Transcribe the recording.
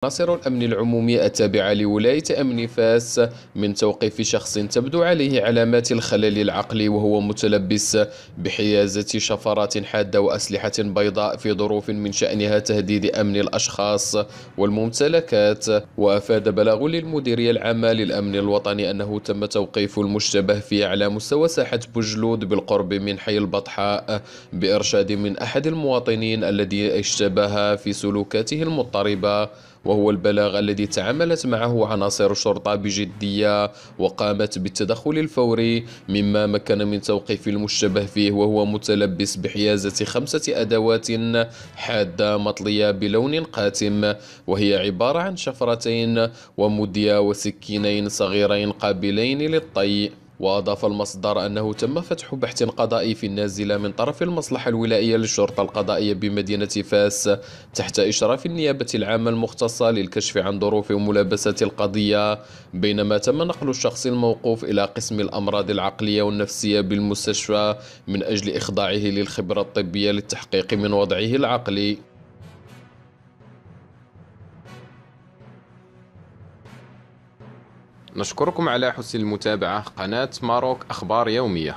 عناصر الأمن العمومي التابعة لولاية أمن فاس من توقيف شخص تبدو عليه علامات الخلل العقلي وهو متلبس بحيازة شفرات حادة وأسلحة بيضاء في ظروف من شأنها تهديد أمن الأشخاص والممتلكات. وأفاد بلاغ للمديرية العامة للأمن الوطني أنه تم توقيف المشتبه فيه على مستوى ساحة بوجلود بالقرب من حي البطحاء بإرشاد من أحد المواطنين الذي اشتبه في سلوكاته المضطربة، وهو البلاغ الذي تعاملت معه عناصر الشرطة بجدية وقامت بالتدخل الفوري، مما مكن من توقيف المشتبه فيه وهو متلبس بحيازة 5 أدوات حادة مطلية بلون قاتم، وهي عبارة عن شفرتين ومدية وسكينين صغيرين قابلين للطي. وأضاف المصدر أنه تم فتح بحث قضائي في النازلة من طرف المصلحة الولائية للشرطة القضائية بمدينة فاس تحت إشراف النيابة العامة المختصة للكشف عن ظروف ملابسة القضية، بينما تم نقل الشخص الموقوف إلى قسم الأمراض العقلية والنفسية بالمستشفى من أجل إخضاعه للخبرة الطبية للتحقيق من وضعه العقلي. نشكركم على حسن المتابعة. قناة ماروك أخبار يومية.